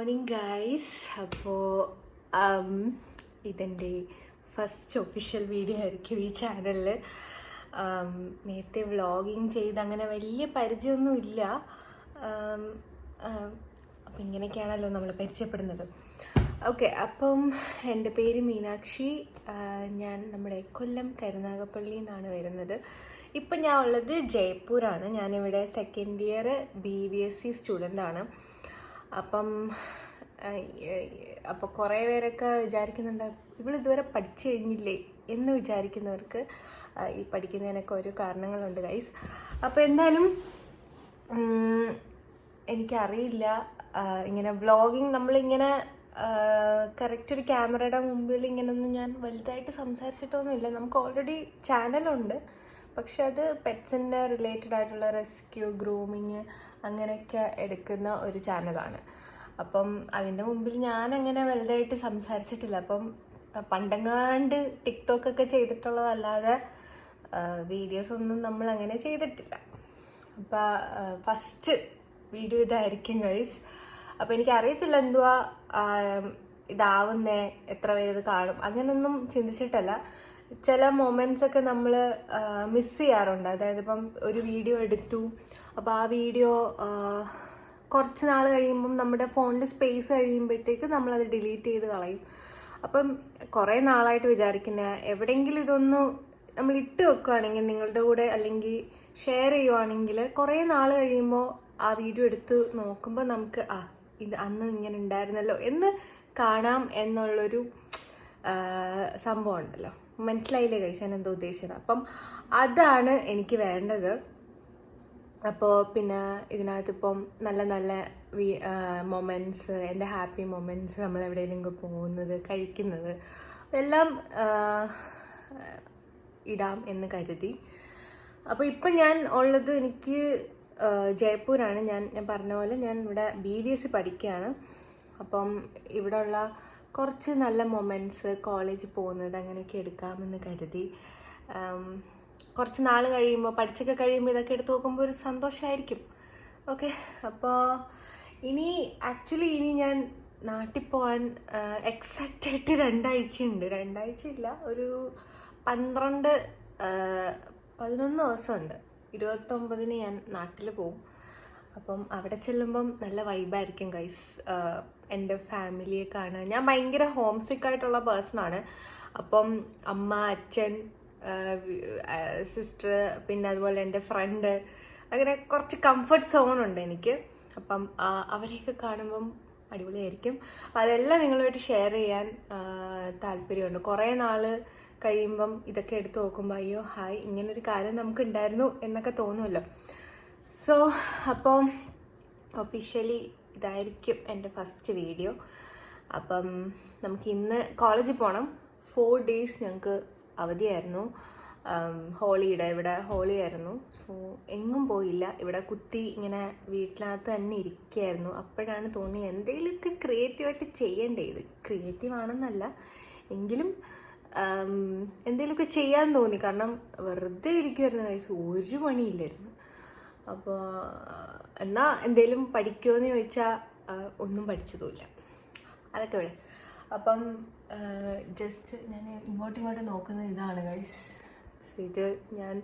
Morning guys. അപ്പോൾ ഇതെൻ്റെ first official video ആയിരിക്കും ഈ ചാനലിൽ. നേരത്തെ വ്ളോഗിങ് ചെയ്ത് അങ്ങനെ വലിയ പരിചയമൊന്നും ഇല്ല. അപ്പം ഇങ്ങനെയൊക്കെയാണല്ലോ നമ്മൾ പരിചയപ്പെടുന്നത്. ഓക്കെ, അപ്പം എൻ്റെ പേര് മീനാക്ഷി. ഞാൻ നമ്മുടെ കൊല്ലം കരുനാഗപ്പള്ളിയിൽ നിന്നാണ് വരുന്നത്. ഇപ്പം ഞാൻ ഉള്ളത് ജയ്പൂരാണ്. ഞാനിവിടെ സെക്കൻഡ് ഇയർ BVSC സ്റ്റുഡൻ്റാണ്. അപ്പോൾ കുറേ പേരൊക്കെ വിചാരിക്കുന്നുണ്ട് ഇവളിതുവരെ പഠിച്ചു കഴിഞ്ഞില്ലേ എന്ന് വിചാരിക്കുന്നവർക്ക് ഈ പഠിക്കുന്നതിനൊക്കെ ഒരു കാരണങ്ങളുണ്ട് ഗൈസ്. അപ്പോൾ എന്തായാലും എനിക്കറിയില്ല, ഇങ്ങനെ വ്ളോഗിങ് നമ്മളിങ്ങനെ കറക്റ്റ് ഒരു ക്യാമറയുടെ മുമ്പിൽ ഇങ്ങനെയൊന്നും ഞാൻ വലുതായിട്ട് സംസാരിച്ചിട്ടൊന്നുമില്ല. നമുക്ക് ഓൾറെഡി ചാനലുണ്ട്, പക്ഷെ അത് പെറ്റ്സിൻ്റെ റിലേറ്റഡ് ആയിട്ടുള്ള റെസ്ക്യൂ, ഗ്രൂമിങ് അങ്ങനെയൊക്കെ എടുക്കുന്ന ഒരു ചാനലാണ്. അപ്പം അതിൻ്റെ മുമ്പിൽ ഞാനങ്ങനെ വലുതായിട്ട് സംസാരിച്ചിട്ടില്ല. അപ്പം പണ്ടെങ്ങാണ്ട് ടിക്ടോക്കൊക്കെ ചെയ്തിട്ടുള്ളതല്ലാതെ വീഡിയോസൊന്നും നമ്മളങ്ങനെ ചെയ്തിട്ടില്ല. അപ്പം ഫസ്റ്റ് വീഡിയോ ഇതായിരിക്കും ഗൈസ്. അപ്പം എനിക്കറിയത്തില്ല എന്തുവാ ഇതാവുന്നേ, എത്ര പേര് ഇത് കാണും, അങ്ങനെയൊന്നും ചിന്തിച്ചിട്ടല്ല. ചില മൊമെൻറ്റ്സ് ഒക്കെ നമ്മൾ മിസ് ചെയ്യാറുണ്ട്. അതായത് ഇപ്പം ഒരു വീഡിയോ എടുത്തു, അപ്പോൾ ആ വീഡിയോ കുറച്ച് നാൾ കഴിയുമ്പം നമ്മുടെ ഫോണിൽ സ്പേസ് കഴിയുമ്പോഴത്തേക്ക് നമ്മളത് ഡിലീറ്റ് ചെയ്ത് കളയും. അപ്പം കുറേ നാളായിട്ട് വിചാരിക്കുന്ന എവിടെയെങ്കിലും ഇതൊന്ന് നമ്മൾ ഇട്ട് വെക്കുകയാണെങ്കിൽ നിങ്ങളുടെ കൂടെ, അല്ലെങ്കിൽ ഷെയർ ചെയ്യുവാണെങ്കിൽ കുറേ നാൾ കഴിയുമ്പോൾ ആ വീഡിയോ എടുത്ത് നോക്കുമ്പോൾ നമുക്ക് ഇത് അന്ന് ഇങ്ങനെ ഉണ്ടായിരുന്നല്ലോ എന്ന് കാണാം എന്നുള്ളൊരു സംഭവം ഉണ്ടല്ലോ. മനസ്സിലായില്ലേ കഴിച്ച് ഞാൻ എന്താ ഉദ്ദേശിച്ചത്? അപ്പം അതാണ് എനിക്ക് വേണ്ടത്. അപ്പോൾ പിന്നെ ഇതിനകത്തിപ്പം നല്ല നല്ല മൊമെൻറ്റ്സ്, എൻ്റെ ഹാപ്പി മൊമെൻറ്റ്സ്, നമ്മൾ എവിടെയെങ്കിലും പോകുന്നത്, കഴിക്കുന്നത് എല്ലാം ഇടാം എന്ന് കരുതി. അപ്പോൾ ഇപ്പം ഞാൻ ഉള്ളത് എനിക്ക് ജയ്പൂരാണ്. ഞാൻ പറഞ്ഞ പോലെ ഞാൻ ഇവിടെ BVSC പഠിക്കുകയാണ്. അപ്പം ഇവിടെ ഉള്ള കുറച്ച് നല്ല മൊമെൻറ്റ്സ്, കോളേജിൽ പോകുന്നത് അങ്ങനെയൊക്കെ എടുക്കാമെന്ന് കരുതി. കുറച്ച് നാൾ കഴിയുമ്പോൾ, പഠിച്ചൊക്കെ കഴിയുമ്പോൾ ഇതൊക്കെ എടുത്ത് നോക്കുമ്പോൾ ഒരു സന്തോഷമായിരിക്കും. ഓക്കെ, അപ്പോൾ ഇനി ഞാൻ നാട്ടിൽ പോകാൻ എക്സാക്റ്റായിട്ട് 2 ആഴ്ചയുണ്ട്. 2 ആഴ്ചയില്ല, ഒരു 11 ദിവസമുണ്ട്. 29-ന് ഞാൻ നാട്ടിൽ പോകും. അപ്പം അവിടെ ചെല്ലുമ്പം നല്ല വൈബായിരിക്കും ഗൈസ്. എൻ്റെ ഫാമിലിയെ കാണാൻ ഞാൻ ഭയങ്കര ഹോം സിക്കായിട്ടുള്ള പേഴ്സണാണ്. അപ്പം അമ്മ, അച്ഛൻ, സിസ്റ്റർ, പിന്നെ അതുപോലെ എൻ്റെ ഫ്രണ്ട്, അങ്ങനെ കുറച്ച് കംഫർട്ട് സോണുണ്ട് എനിക്ക്. അപ്പം അവരെയൊക്കെ കാണുമ്പം അടിപൊളിയായിരിക്കും. അപ്പം അതെല്ലാം നിങ്ങളുമായിട്ട് ഷെയർ ചെയ്യാൻ താല്പര്യമുണ്ട്. കുറേ നാൾ കഴിയുമ്പം ഇതൊക്കെ എടുത്ത് നോക്കുമ്പോൾ അയ്യോ ഹായ്, ഇങ്ങനൊരു കാര്യം നമുക്കുണ്ടായിരുന്നു എന്നൊക്കെ തോന്നുമല്ലോ. സോ അപ്പോൾ ഒഫീഷ്യലി ഇതായിരിക്കും എൻ്റെ ഫസ്റ്റ് വീഡിയോ. അപ്പം നമുക്ക് ഇന്ന് കോളേജിൽ പോകണം. 4 days ഞങ്ങൾക്ക് അവധിയായിരുന്നു. ഇവിടെ ഹോളി ആയിരുന്നു. സോ എങ്ങും പോയില്ല. ഇവിടെ കുത്തി ഇങ്ങനെ വീട്ടിനകത്ത് തന്നെ ഇരിക്കുകയായിരുന്നു. അപ്പോഴാണ് തോന്നി എന്തെങ്കിലുമൊക്കെ ക്രിയേറ്റീവായിട്ട് ചെയ്യേണ്ടേ. ഇത് ക്രിയേറ്റീവ് ആണെന്നല്ല, എങ്കിലും എന്തെങ്കിലുമൊക്കെ ചെയ്യാൻ തോന്നി. കാരണം വെറുതെ ഇരിക്കുമായിരുന്നു ഗൈസ്, ഒരു പണിയില്ലായിരുന്നു. അപ്പോൾ എന്നാൽ എന്തെങ്കിലും പഠിക്കുമോ എന്ന് ചോദിച്ചാൽ ഒന്നും പഠിച്ചതുമില്ല. അതൊക്കെ ഇവിടെ. അപ്പം ജസ്റ്റ് ഞാൻ ഇങ്ങോട്ടിങ്ങോട്ട് നോക്കുന്നത് ഇതാണ് ഗൈസ്. ഇത് ഞാൻ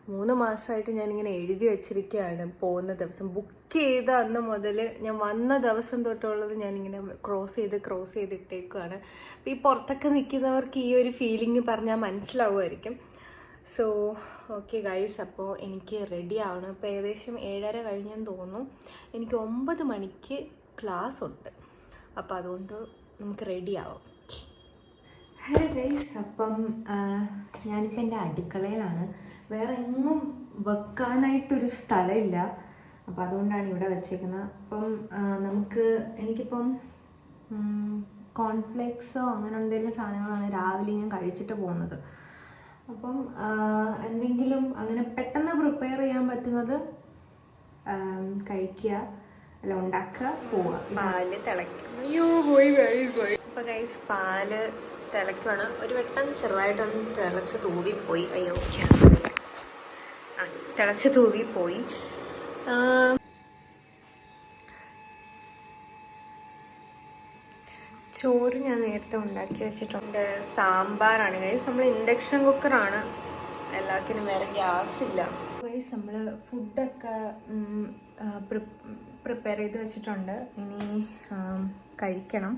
3 മാസമായിട്ട് ഞാനിങ്ങനെ എഴുതി വെച്ചിരിക്കുകയാണ്. പോകുന്ന ദിവസം ബുക്ക് ചെയ്ത അന്ന് മുതൽ ഞാൻ വന്ന ദിവസം തൊട്ടുള്ളത് ഞാനിങ്ങനെ ക്രോസ് ചെയ്ത് ഇട്ടേക്കുകയാണ്. അപ്പോൾ ഈ പുറത്തൊക്കെ നിൽക്കുന്നവർക്ക് ഈ ഒരു ഫീലിംഗ് പറഞ്ഞാൽ മനസ്സിലാവുമായിരിക്കും. സോ ഓക്കെ ഗൈസ്, അപ്പോൾ എനിക്ക് റെഡി ആവണം. ഇപ്പോൾ ഏകദേശം 7:30 കഴിഞ്ഞെന്ന് തോന്നുന്നു. എനിക്ക് 9 മണിക്ക് ക്ലാസ് ഉണ്ട്. അപ്പോൾ അതുകൊണ്ട് നമുക്ക് റെഡി ആവാം. ഹലോ ഗൈസ്, അപ്പം ഞാനിപ്പോൾ എൻ്റെ അടുക്കളയിലാണ്. വേറെ എങ്ങും വെക്കാനായിട്ടൊരു സ്ഥലമില്ല. അപ്പം അതുകൊണ്ടാണ് ഇവിടെ വെച്ചേക്കുന്നത്. അപ്പം എനിക്കിപ്പം കോൺഫ്ലെക്സോ അങ്ങനെ എന്തെങ്കിലും സാധനങ്ങളാണ് രാവിലെ ഞാൻ കഴിച്ചിട്ട് പോകുന്നത്. അപ്പം എന്തെങ്കിലും അങ്ങനെ പെട്ടെന്ന് പ്രിപ്പയർ ചെയ്യാൻ പറ്റുന്നത് കഴിക്കുക, അല്ല ഉണ്ടാക്കുക, പോവുക. പാല് തിളയ്ക്കും. അപ്പോൾ ഗൈസ് പാല് തിളയ്ക്കുകയാണ്. ഒരു വട്ടം ചെറുതായിട്ടൊന്ന് തിളച്ച് തൂവിപ്പോയി. തിളച്ച് തൂവിപ്പോയി. ചോറ് ഞാൻ നേരത്തെ ഉണ്ടാക്കി വെച്ചിട്ടുണ്ട്. സാമ്പാറാണ് ഗൈസ്. നമ്മൾ ഇൻഡക്ഷൻ കുക്കറാണ് എല്ലാത്തിനും, വേറെ ഗ്യാസ് ഇല്ല ഗൈസ്. നമ്മൾ ഫുഡൊക്കെ പ്രിപ്പയർ ചെയ്ത് വെച്ചിട്ടുണ്ട്. ഇനി കഴിക്കണം.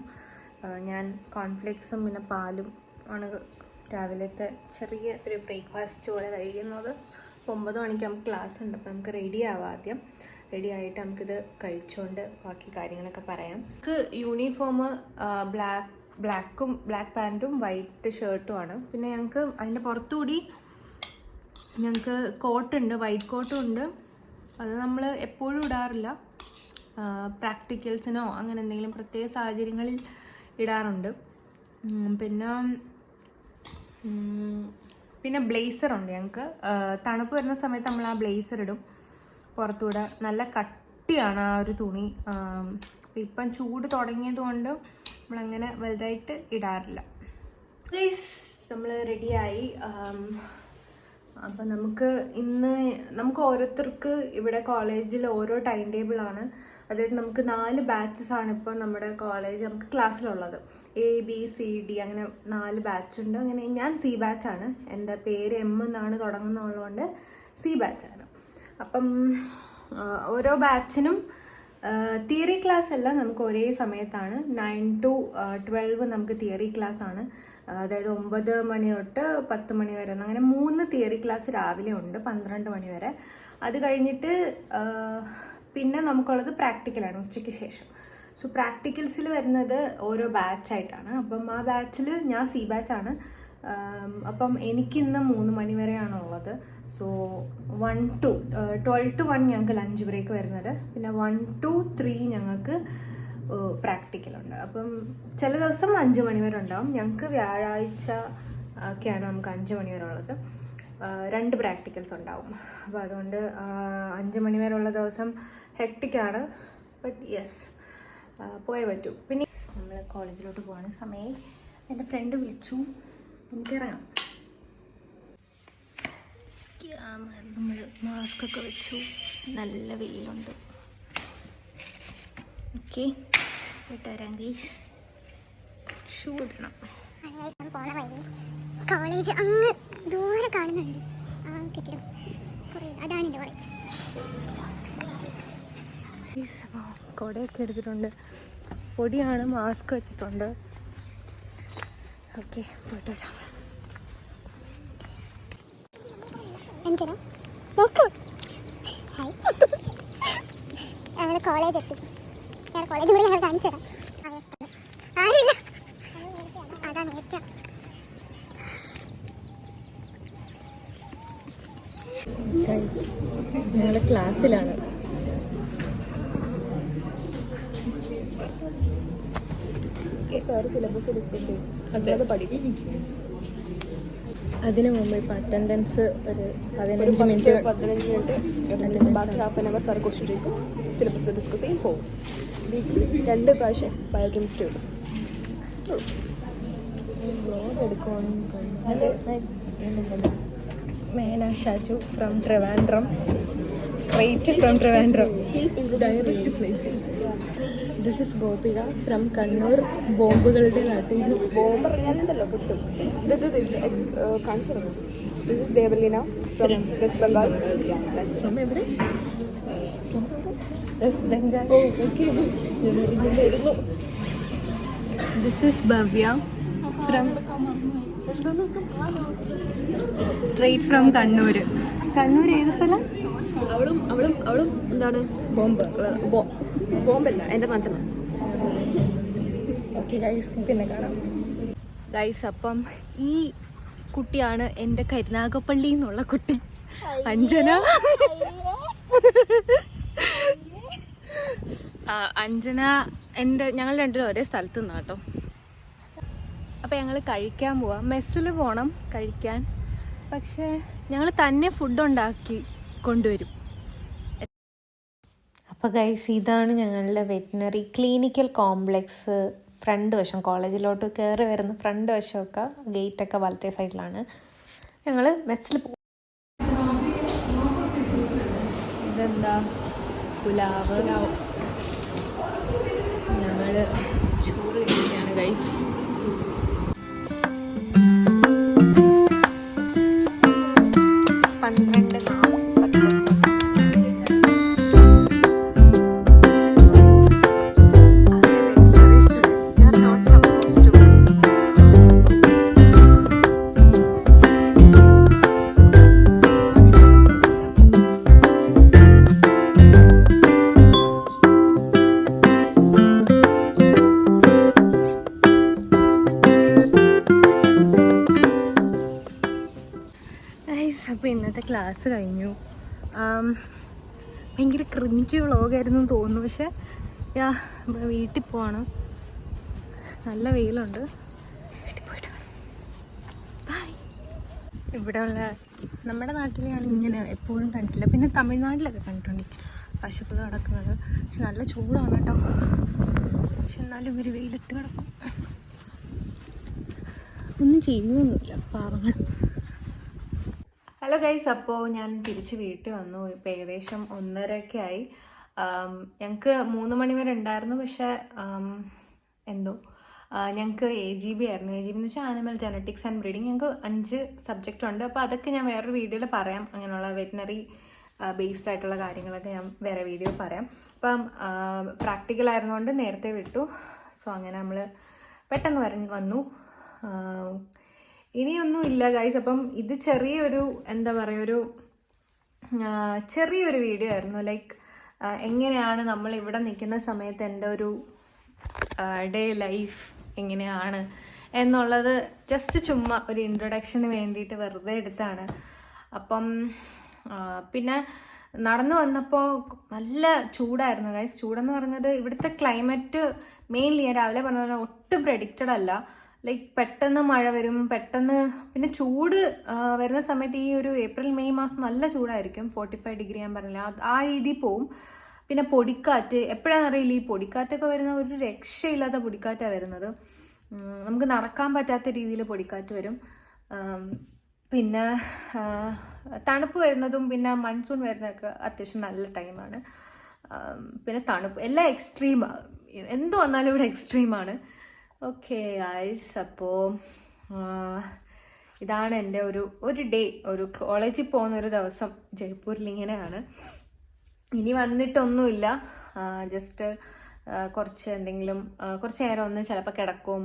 ഞാൻ കോൺഫ്ലേക്സും പിന്നെ പാലും ആണ് രാവിലത്തെ ചെറിയ ഒരു ബ്രേക്ക്ഫാസ്റ്റ് പോലെ കഴിക്കുന്നത്. 9 മണിക്ക് നമുക്ക് ക്ലാസ് ഉണ്ട്. അപ്പോൾ നമുക്ക് റെഡി ആവാം. ആദ്യം റെഡി ആയിട്ട് നമുക്കിത് കഴിച്ചുകൊണ്ട് ബാക്കി കാര്യങ്ങളൊക്കെ പറയാം. നമുക്ക് യൂണിഫോം ബ്ലാക്ക് പാൻറ്റും വൈറ്റ് ഷർട്ടുമാണ്. പിന്നെ ഞങ്ങൾക്ക് അതിൻ്റെ പുറത്തുകൂടി ഞങ്ങൾക്ക് കോട്ടുണ്ട്, വൈറ്റ് കോട്ടും ഉണ്ട്. അത് നമ്മൾ എപ്പോഴും ഇടാറില്ല, പ്രാക്ടിക്കൽസിനോ അങ്ങനെ എന്തെങ്കിലും പ്രത്യേക സാഹചര്യങ്ങളിൽ ഇടാറുണ്ട്. പിന്നെ ബ്ലേസറുണ്ട് ഞങ്ങൾക്ക്. തണുപ്പ് വരുന്ന സമയത്ത് നമ്മൾ ആ ബ്ലേസർ ഇടും പുറത്തൂടെ. നല്ല കട്ടിയാണ് ആ ഒരു തുണി. ഇപ്പം ചൂട് തുടങ്ങിയത് കൊണ്ട് നമ്മളങ്ങനെ വലുതായിട്ട് ഇടാറില്ല. പ്ലീസ് നമ്മൾ റെഡിയായി. അപ്പം നമുക്ക് ഓരോരുത്തർക്ക് ഇവിടെ കോളേജിൽ ഓരോ ടൈം ടേബിളാണ്. അതായത് നമുക്ക് 4 ബാച്ചസാണ് ഇപ്പോൾ നമ്മുടെ കോളേജ് നമുക്ക് ക്ലാസ്സിലുള്ളത്. ABCD അങ്ങനെ 4 ബാച്ചുണ്ട്. അങ്ങനെ ഞാൻ C ബാച്ചാണ്. എൻ്റെ പേര് M എന്നാണ് തുടങ്ങുന്നതുകൊണ്ട് C ബാച്ചാണ്. അപ്പം ഓരോ ബാച്ചിനും തിയറി ക്ലാസ് എല്ലാം നമുക്ക് ഒരേ സമയത്താണ്. 9 to 12 നമുക്ക് തിയറി ക്ലാസ് ആണ്. അതായത് 9 മണി തൊട്ട് 10 മണി വരെ. അങ്ങനെ 3 തിയറി ക്ലാസ് രാവിലെ ഉണ്ട്, 12 മണി വരെ. അത് കഴിഞ്ഞിട്ട് പിന്നെ നമുക്കുള്ളത് പ്രാക്ടിക്കലാണ് ഉച്ചയ്ക്ക് ശേഷം. സോ പ്രാക്ടിക്കൽസിൽ വരുന്നത് ഓരോ ബാച്ചായിട്ടാണ്. അപ്പം ആ ബാച്ചിൽ ഞാൻ C ബാച്ചാണ്. അപ്പം എനിക്കിന്ന് 3 മണി വരെയാണുള്ളത്. സോ 1 to 12 to 1 ഞങ്ങൾക്ക് ലഞ്ച് ബ്രേക്ക് വരുന്നത്. പിന്നെ 1 to 3 ഞങ്ങൾക്ക് പ്രാക്ടിക്കലുണ്ട്. അപ്പം ചില ദിവസം 5 മണി വരെ ഉണ്ടാവും. ഞങ്ങൾക്ക് വ്യാഴാഴ്ച ഒക്കെയാണ് നമുക്ക് 5 മണി വരെ ഉള്ളത്. 2 പ്രാക്ടിക്കൽസ് ഉണ്ടാവും. അപ്പോൾ അതുകൊണ്ട് 5 മണി വരെ ഉള്ള ദിവസം ഹെക്ടിക്കാണ്. ബട്ട് യെസ്, പോയേ പറ്റൂ. പിന്നെ നമ്മൾ കോളേജിലോട്ട് പോകാൻ സമയം എൻ്റെ ഫ്രണ്ട് വിളിച്ചു, നമുക്ക് ഇറങ്ങാം. നമ്മൾ മാസ്ക് ഒക്കെ വെച്ചു, നല്ല വെയിലുണ്ട്. Okay, വിട്ടുവരാം guys. ഷൂ ഇടണം. പോണ വഴി കോളേജ് അങ്ങ് ദൂരെ കാണുന്നുണ്ട്. ആ കെട്ടിടം കുറേ, അതാണ് എൻ്റെ കോളേജ്. കൊടയൊക്കെ എടുത്തിട്ടുണ്ട്, പൊടിയാണ്, മാസ്ക് വെച്ചിട്ടുണ്ട്. ഓക്കെ, പോയിട്ട് വരാം. എന്തിനാ നോക്കൂ, ഹായ്. ഞങ്ങൾ കോളേജ് എത്തി. ഞാൻ കോളേജ് കൂടി ഞങ്ങൾ കാണിച്ചു തരാം. ആരില്ല, അതാ നേരത്തെ. ഞങ്ങൾ ക്ലാസ്സിലാണ്. സാറ് സിലബസ് ഡിസ്കസ് ചെയ്യും, അത് പഠിക്കും. അതിന് മുമ്പ് ഇപ്പം അറ്റൻഡൻസ് ഒരു 15 മിനിറ്റ് ബാക്കി half an hour sir question ചോദിക്കും, സിലബസ് ഡിസ്കസ് ചെയ്യും, പോകും. വീട്ടിൽ 2 പ്രാവശ്യം ബയോകെമിസ്ട്രി ഉണ്ട്. ബ്ലോഗ് എടുക്കുവാണെങ്കിൽ Mena Shaju from Trivandrum, straight from Trivandrum. Direct flight. This is Gopika from Kannur, ബോംബുകളുടെ നാട്ടിൽ. ബോംബ് ഇറങ്ങാനുണ്ടല്ലോ കിട്ടും. കാണിച്ചു തുടങ്ങും. This is Devaleena from West Bengal. From എവിടെ? West Bengal. This is Bhavya from straight from Kannur. Kannur ഏത് സ്ഥലം? അവളും എന്താണ് ബോംബല്ല, എൻ്റെ നാട്ടിലാണ്. ഓക്കെ ഗൈസ്, പിന്നെ കാണാം ഗൈസ്. അപ്പം ഈ കുട്ടിയാണ് എൻ്റെ കരുനാഗപ്പള്ളി എന്നുള്ള കുട്ടി, അഞ്ജന. അഞ്ജന ഞങ്ങൾ രണ്ടുപേരും ഒരേ സ്ഥലത്ത് നിന്നാണ് കേട്ടോ. അപ്പം ഞങ്ങൾ കഴിക്കാൻ പോവാം. മെസ്സിൽ പോകണം കഴിക്കാൻ, പക്ഷേ ഞങ്ങൾ തന്നെ ഫുഡ് ഉണ്ടാക്കി കൊണ്ടുവരും. അപ്പോൾ ഗൈസ്, ഇതാണ് ഞങ്ങളുടെ വെറ്റിനറി ക്ലിനിക്കൽ കോംപ്ലക്സ്. ഫ്രണ്ട് വശം, കോളേജിലോട്ട് കയറി വരുന്ന ഫ്രണ്ട് വശമൊക്കെ ഗേറ്റൊക്കെ വലത്തെ സൈഡിലാണ്. ഞങ്ങൾ മെസ്സിൽ പോകും. ഇതെന്താ? പുലാവ്. ഞങ്ങൾ ചോറ് കഴിക്കുകയാണ് ഗൈസ്. അപ്പോൾ ഇന്നത്തെ ക്ലാസ് കഴിഞ്ഞു. ഭയങ്കര ക്രിഞ്ച് വ്ളോഗായിരുന്നു തോന്നുന്നു. പക്ഷെ വീട്ടിൽ പോവാണ്. നല്ല വെയിലുണ്ട്. വീട്ടിൽ പോയിട്ട് ബൈ. ഇവിടെ ഉള്ള നമ്മുടെ നാട്ടിൽ ഞാൻ ഇങ്ങനെ എപ്പോഴും കണ്ടിട്ടില്ല. പിന്നെ തമിഴ്നാട്ടിലൊക്കെ കണ്ടിട്ടുണ്ട് പശുക്കൾ നടക്കുന്നത്. പക്ഷെ നല്ല ചൂടാണ് കേട്ടോ. പക്ഷെ എന്നാലും ഇവർ വെയിലിട്ട് കിടക്കും. ഒന്നും ചെയ്യുമൊന്നുമില്ല പാവങ്ങൾ. ഹലോ ഗൈസ്, അപ്പോൾ ഞാൻ തിരിച്ച് വീട്ടിൽ വന്നു. ഇപ്പോൾ ഏകദേശം 1:30 ആയി. ഞങ്ങൾക്ക് 3 മണി വരെ ഉണ്ടായിരുന്നു. പക്ഷേ എന്തോ ഞങ്ങൾക്ക് AGB ആയിരുന്നു. AGB എന്ന് വെച്ചാൽ ആനിമൽ ജനറ്റിക്സ് ആൻഡ് ബ്രീഡിങ്. ഞങ്ങൾക്ക് 5 സബ്ജക്റ്റ് ഉണ്ട്. അപ്പോൾ അതൊക്കെ ഞാൻ വേറൊരു വീഡിയോയിൽ പറയാം. അങ്ങനെയുള്ള വെറ്റിനറി ബേസ്ഡ് ആയിട്ടുള്ള കാര്യങ്ങളൊക്കെ ഞാൻ വേറെ വീഡിയോ പറയാം. അപ്പം പ്രാക്ടിക്കൽ ആയിരുന്നുകൊണ്ട് നേരത്തെ വിട്ടു. സോ അങ്ങനെ നമ്മൾ പെട്ടെന്ന് വന്നു. ഇനിയൊന്നും ഇല്ല ഗൈസ്. അപ്പം ഇത് ചെറിയൊരു എന്താ പറയുക, ചെറിയൊരു വീഡിയോ ആയിരുന്നു. ലൈക്ക് എങ്ങനെയാണ് നമ്മൾ ഇവിടെ നിൽക്കുന്ന സമയത്ത് എൻ്റെ ഒരു ഡേ ലൈഫ് എങ്ങനെയാണ് എന്നുള്ളത് ജസ്റ്റ് ചുമ്മാ ഒരു ഇൻട്രൊഡക്ഷന് വേണ്ടിയിട്ട് വെറുതെ എടുത്താണ്. അപ്പം പിന്നെ നടന്നു വന്നപ്പോൾ നല്ല ചൂടായിരുന്നു ഗൈസ്. ചൂടെന്ന് പറഞ്ഞത് ഇവിടുത്തെ ക്ലൈമറ്റ് മെയിൻലി ഞാൻ രാവിലെ പറഞ്ഞ പോലെ ഒട്ടും പ്രെഡിക്റ്റഡ് അല്ല. ലൈക്ക് പെട്ടെന്ന് മഴ വരും, പെട്ടെന്ന് പിന്നെ ചൂട് വരുന്ന സമയത്ത് ഈ ഒരു ഏപ്രിൽ മെയ് മാസം നല്ല ചൂടായിരിക്കും. 45 ഡിഗ്രി ഞാൻ പറഞ്ഞില്ല, ആ രീതിയിൽ പോവും. പിന്നെ പൊടിക്കാറ്റ് എപ്പോഴാണെന്നറിയില്ല. ഈ പൊടിക്കാറ്റൊക്കെ വരുന്ന ഒരു രക്ഷയില്ലാത്ത പൊടിക്കാറ്റാണ് വരുന്നത്. നമുക്ക് നടക്കാൻ പറ്റാത്ത രീതിയിൽ പൊടിക്കാറ്റ് വരും. പിന്നെ തണുപ്പ് വരുന്നതും പിന്നെ മൺസൂൺ വരുന്നതൊക്കെ അത്യാവശ്യം നല്ല ടൈമാണ്. പിന്നെ തണുപ്പ് എല്ലാം എക്സ്ട്രീമാണ്. എന്ത് വന്നാലും ഇവിടെ എക്സ്ട്രീമാണ്. ഓക്കെ ഗൈസ്, അപ്പോൾ ഇതാണ് എൻ്റെ ഒരു ഡേ. ഒരു കോളേജിൽ പോകുന്ന ഒരു ദിവസം ജയ്പൂരിൽ ഇങ്ങനെയാണ്. ഇനി വന്നിട്ടൊന്നുമില്ല. ജസ്റ്റ് കുറച്ച് നേരം ഒന്ന് ചിലപ്പോൾ കിടക്കും.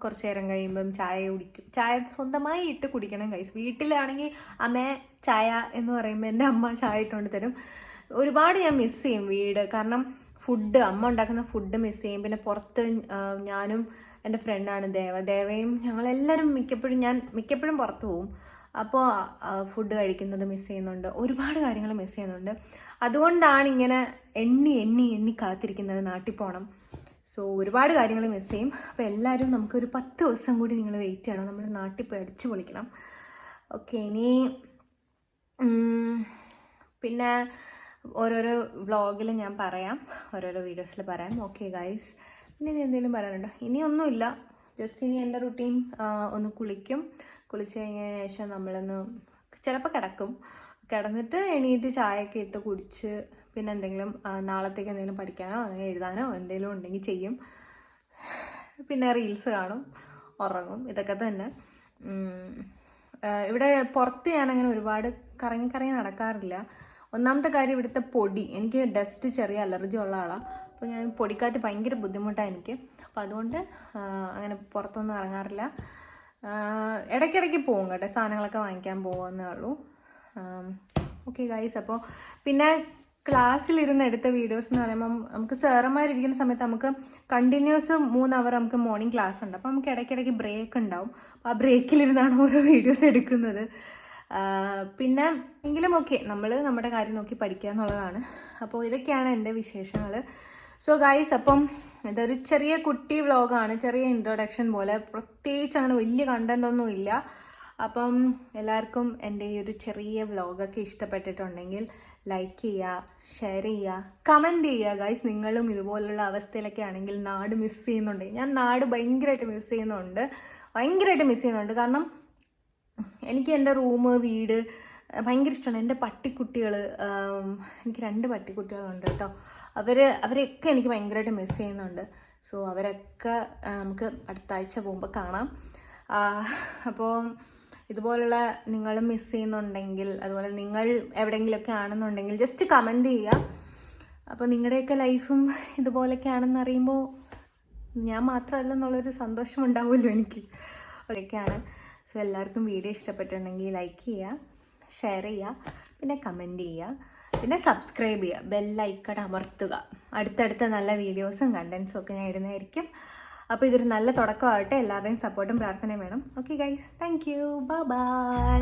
കുറച്ച് നേരം കഴിയുമ്പം ചായ കുടിക്കും. ചായ സ്വന്തമായി ഇട്ട് കുടിക്കണം ഗൈസ്. വീട്ടിലാണെങ്കിൽ അമ്മേ ചായ എന്ന് പറയുമ്പോൾ എൻ്റെ അമ്മ ചായ ഇട്ടുകൊണ്ട് തരും. ഒരുപാട് ഞാൻ മിസ് ചെയ്യും വീട്. കാരണം ഫുഡ്, അമ്മ ഉണ്ടാക്കുന്ന ഫുഡ് മിസ് ചെയ്യും. പിന്നെ പുറത്ത് ഞാനും എൻ്റെ ഫ്രണ്ടാണ് ദേവയും ഞങ്ങളെല്ലാവരും മിക്കപ്പോഴും പുറത്ത് പോവും. അപ്പോൾ ഫുഡ് കഴിക്കുന്നത് മിസ് ചെയ്യുന്നുണ്ട്. ഒരുപാട് കാര്യങ്ങൾ മിസ് ചെയ്യുന്നുണ്ട്. അതുകൊണ്ടാണ് ഇങ്ങനെ എണ്ണി കാത്തിരിക്കുന്നത് നാട്ടിൽ പോകണം. സോ ഒരുപാട് കാര്യങ്ങൾ മിസ് ചെയ്യും. അപ്പോൾ എല്ലാവരും നമുക്കൊരു 10 ദിവസം കൂടി നിങ്ങൾ വെയിറ്റ് ചെയ്യണം. നമ്മൾ നാട്ടിൽ പോയി അടിച്ചു പൊളിക്കണം. ഓക്കെ, ഇനി പിന്നെ ഓരോരോ വ്ളോഗിൽ ഞാൻ പറയാം, ഓരോരോ വീഡിയോസിൽ പറയാം. ഓക്കെ ഗൈസ്, പിന്നെ ഇനി എന്തെങ്കിലും പറയാനുണ്ടോ? ഇനിയൊന്നുമില്ല. ജസ്റ്റ് ഇനി എൻ്റെ റുട്ടീൻ ഒന്ന് കുളിച്ച് കഴിഞ്ഞതിന് ശേഷം നമ്മളൊന്ന് ചിലപ്പോൾ കിടന്നിട്ട് എണീറ്റ് ചായയൊക്കെ ഇട്ട് കുടിച്ച് പിന്നെ എന്തെങ്കിലും നാളത്തേക്ക് എന്തെങ്കിലും പഠിക്കാനോ അല്ലെങ്കിൽ എഴുതാനോ എന്തെങ്കിലും ഉണ്ടെങ്കിൽ ചെയ്യും. പിന്നെ റീൽസ് കാണും, ഉറങ്ങും. ഇതൊക്കെ തന്നെ. ഇവിടെ പുറത്ത് ഞാനങ്ങനെ ഒരുപാട് കറങ്ങി നടക്കാറില്ല. ഒന്നാമത്തെ കാര്യം ഇവിടുത്തെ പൊടി. എനിക്ക് ഡസ്റ്റ് ചെറിയ അലർജി ഉള്ള ആളാണ്. അപ്പോൾ ഞാൻ പൊടിക്കാറ്റ് ഭയങ്കര ബുദ്ധിമുട്ടാണ് എനിക്ക്. അപ്പോൾ അതുകൊണ്ട് അങ്ങനെ പുറത്തൊന്നും ഇറങ്ങാറില്ല. ഇടയ്ക്കിടയ്ക്ക് പോകും കേട്ടോ, സാധനങ്ങളൊക്കെ വാങ്ങിക്കാൻ പോകുന്നേ ഉള്ളൂ. ഓക്കെ ഗൈസ്, അപ്പോൾ പിന്നെ ക്ലാസ്സിലിരുന്ന് എടുത്ത വീഡിയോസ് എന്ന് പറയുമ്പം നമുക്ക് സാറന്മാരിരിക്കുന്ന സമയത്ത് നമുക്ക് കണ്ടിന്യൂസ് 3 അവർ നമുക്ക് മോർണിംഗ് ക്ലാസ് ഉണ്ട്. അപ്പോൾ നമുക്ക് ഇടയ്ക്കിടയ്ക്ക് ബ്രേക്ക് ഉണ്ടാവും. അപ്പോൾ ആ ബ്രേക്കിലിരുന്നാണ് ഓരോ വീഡിയോസ് എടുക്കുന്നത്. പിന്നെ എങ്കിലും ഓക്കെ, നമ്മൾ നമ്മുടെ കാര്യം നോക്കി പഠിക്കുക എന്നുള്ളതാണ്. അപ്പോൾ ഇതൊക്കെയാണ് എൻ്റെ വിശേഷങ്ങൾ. സോ ഗൈസ്, അപ്പം ഇതൊരു ചെറിയ കുട്ടി വ്ളോഗാണ്, ചെറിയ ഇൻട്രൊഡക്ഷൻ പോലെ. പ്രത്യേകിച്ച് അങ്ങനെ വലിയ കണ്ടന്റ് ഒന്നും ഇല്ല. അപ്പം എല്ലാവർക്കും എൻ്റെ ഈ ഒരു ചെറിയ വ്ളോഗൊക്കെ ഇഷ്ടപ്പെട്ടിട്ടുണ്ടെങ്കിൽ ലൈക്ക് ചെയ്യുക, ഷെയർ ചെയ്യുക, കമൻറ്റ് ചെയ്യുക ഗൈസ്. നിങ്ങളും ഇതുപോലുള്ള അവസ്ഥയിലൊക്കെ ആണെങ്കിൽ നാട് മിസ് ചെയ്യുന്നുണ്ട്. ഞാൻ നാട് ഭയങ്കരമായിട്ട് മിസ് ചെയ്യുന്നുണ്ട്. കാരണം എനിക്ക് എൻ്റെ വീട് ഭയങ്കര ഇഷ്ടമാണ്. എൻ്റെ പട്ടിക്കുട്ടികൾ, എനിക്ക് 2 പട്ടിക്കുട്ടികളുണ്ട് കേട്ടോ. അവരെയൊക്കെ എനിക്ക് ഭയങ്കരമായിട്ട് മിസ് ചെയ്യുന്നുണ്ട്. സോ അവരൊക്കെ നമുക്ക് അടുത്ത ആഴ്ച പോകുമ്പോൾ കാണാം. അപ്പോൾ ഇതുപോലുള്ള നിങ്ങളും മിസ് ചെയ്യുന്നുണ്ടെങ്കിൽ, അതുപോലെ നിങ്ങൾ എവിടെയെങ്കിലുമൊക്കെ ആണെന്നുണ്ടെങ്കിൽ ജസ്റ്റ് കമൻറ്റ് ചെയ്യുക. അപ്പോൾ നിങ്ങളുടെയൊക്കെ ലൈഫും ഇതുപോലൊക്കെ ആണെന്ന് അറിയുമ്പോൾ ഞാൻ മാത്രമല്ല എന്നുള്ളൊരു സന്തോഷം ഉണ്ടാവുമല്ലോ എനിക്ക്. അതൊക്കെയാണ്. സോ എല്ലാവർക്കും വീഡിയോ ഇഷ്ടപ്പെട്ടിട്ടുണ്ടെങ്കിൽ ലൈക്ക് ചെയ്യുക, ഷെയർ ചെയ്യുക, പിന്നെ കമൻറ്റ് ചെയ്യുക, പിന്നെ സബ്സ്ക്രൈബ് ചെയ്യുക, ബെല്ലൈക്കൺ അമർത്തുക. അടുത്തടുത്ത നല്ല വീഡിയോസും കണ്ടൻസും ഒക്കെ ഞാൻ ഇടുന്നതായിരിക്കും. അപ്പോൾ ഇതൊരു നല്ല തുടക്കമാവട്ടെ. എല്ലാവരുടെയും സപ്പോർട്ടും പ്രാർത്ഥനയും വേണം. Okay guys, thank you, by.